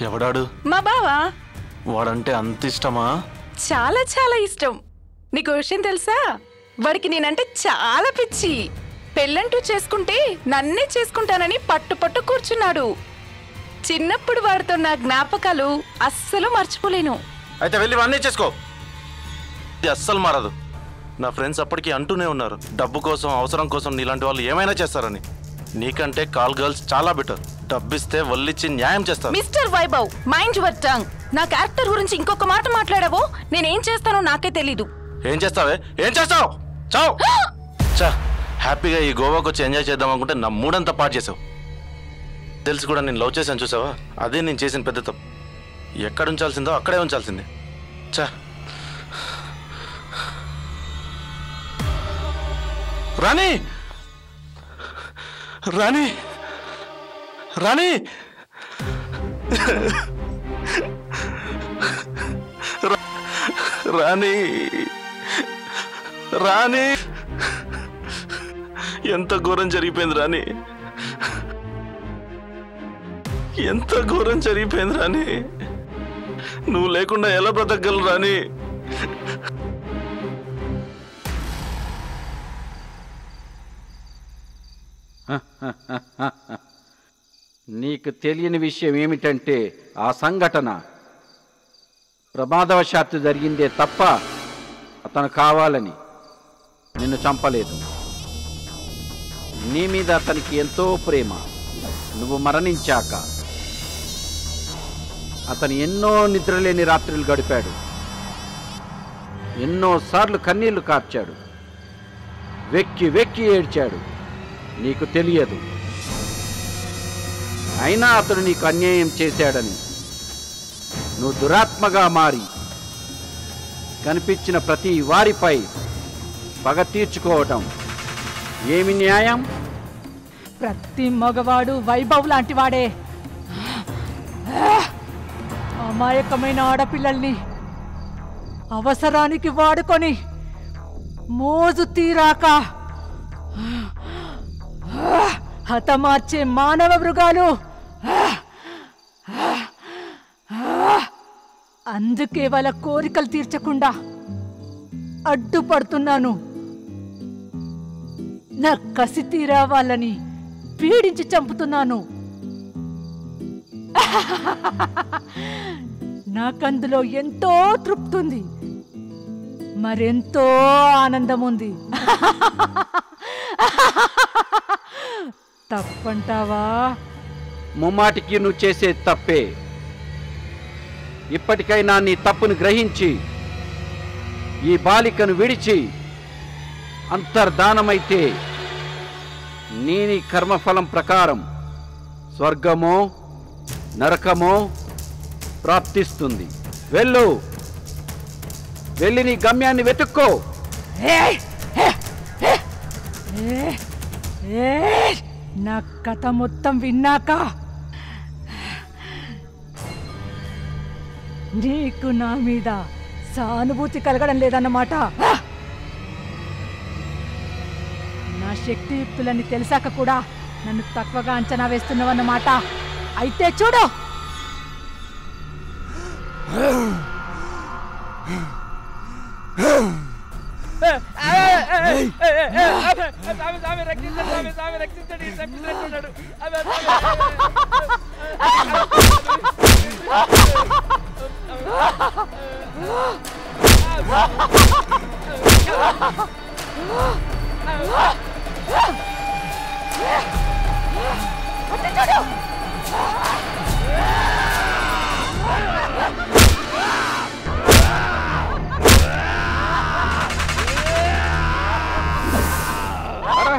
ఎవడాడు? మా బావా. వాడంటే అంత ఇష్టమా? చాలా చాలా ఇష్టం. నీకు విషయం తెలుసా? వాడికి నేనంటే చాలా పిచ్చి. పెళ్ళంటూ చేసుకుంటే నన్నే చేసుకుంటానని పట్టు కూర్చున్నాడు. చిన్నప్పుడు వాడితో నా జ్ఞాపకాలు అస్సలు మర్చిపోలేను. అయితే వెళ్ళి వాడినే చేసుకో. ఇది అస్సలు మారదు. నా ఫ్రెండ్స్ అప్పటికి అంటూనే ఉన్నారు, డబ్బు కోసం అవసరం కోసం నీలాంటి వాళ్ళు ఏమైనా చేస్తారని. నీకంటే కాల్ గర్ల్స్ చాలా బెటర్. డబ్బిస్తే వల్లిచ్చి న్యాయం చేస్తారు. Mister Vaibhav, mind your tongue. నా క్యారెక్టర్ గురించి ఇంకొక మాట మాట్లాడావో నేనేం చేస్తానో నాకే తెలీదు. ఏం చేస్తావే? ఏం చేస్తావు? చావు. చా, హ్యాపీగా ఈ గోవాకు వచ్చి ఎంజాయ్ చేద్దాం అనుకుంటే నా మూడంతా పాటు చేసావు. తెలిసి కూడా నేను లవ్ చేశాను చూసావా? అదే నేను చేసిన పెద్ద తప్పు. ఎక్కడ ఉంచాల్సిందో అక్కడే ఉంచాల్సిందే. చా, రాణి రాణి రాణి రాణి రాణి ఎంత ఘోరం జరిగిపోయింది రాణి, ఎంత ఘోరం జరిగిపోయింది రాణి. నువ్వు లేకుండా ఎలా బ్రతకగలరు రాణి? నీకు తెలియని విషయం ఏమిటంటే ఆ సంఘటన ప్రమాదవశాత్తు జరిగిందే తప్ప అతను కావాలని నిన్ను చంపలేదు. నీ మీద అతనికి ఎంతో ప్రేమ. నువ్వు మరణించాక అతను ఎన్నో నిద్రలేని రాత్రులు గడిపాడు. ఎన్నోసార్లు కన్నీళ్లు కార్చాడు. వెక్కి వెక్కి ఏడ్చాడు. నీకు తెలియదు. అయినా అతను నీకు అన్యాయం చేశాడని నువ్వు దురాత్మగా మారి కనిపించిన ప్రతి వారిపై పగ తీర్చుకోవటం ఏమి న్యాయం? ప్రతి మగవాడు వైభవ్ లాంటి వాడే. అమాయకమైన ఆడపిల్లల్ని అవసరానికి వాడుకొని మోజు తీరాక హతమార్చే మానవ మృగాలు. అందుకే వాళ్ళ కోరికలు తీర్చకుండా అడ్డుపడుతున్నాను. నా కసి తీరా వాళ్ళని పీడించి చంపుతున్నాను. నాకందులో ఎంతో తృప్తుంది, మరెంతో ఆనందం ఉంది. తప్పంటావా? ముమ్మాటికి నువ్వు చేసే తప్పే. ఇప్పటికైనా నీ తప్పును గ్రహించి ఈ బాలికను విడిచి అంతర్ధానమైతే నీ కర్మఫలం ప్రకారం స్వర్గమో నరకమో ప్రాప్తిస్తుంది. వెళ్ళు, వెళ్ళి నీ గమ్యాన్ని వెతుక్కో. నా కథ మొత్తం విన్నాక నీకు నా మీద సానుభూతి కలగడం లేదన్నమాట. నా శక్తియుక్తులని తెలిసాక కూడా నన్ను తక్కువగా అంచనా వేస్తున్నావన్నమాట. అయితే చూడు.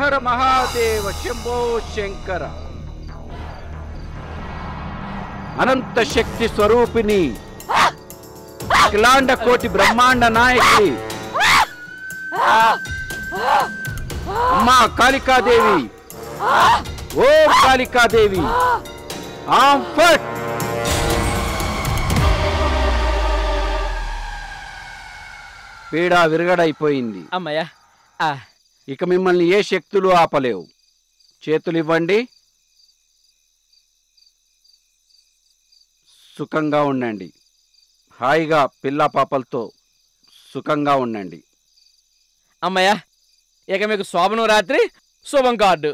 హర మహాదేవ శంభో శంకర. అనంత శక్తి స్వరూపిణి, అఖిలాండ కోటి బ్రహ్మాండ నాయకి అమ్మా కాళికాదేవి, ఓ కాళికాదేవి, ఆంఫట్. పీడ విరగడైపోయింది. అమ్మయ్యా, ఇక మిమ్మల్ని ఏ శక్తులు ఆపలేవు. చేతులు ఇవ్వండి. సుఖంగా ఉండండి. హాయిగా పిల్ల పాపలతో సుఖంగా ఉండండి. అమ్మయ్య, ఇక మీకు శోభనం రాత్రి శుభం కార్డు.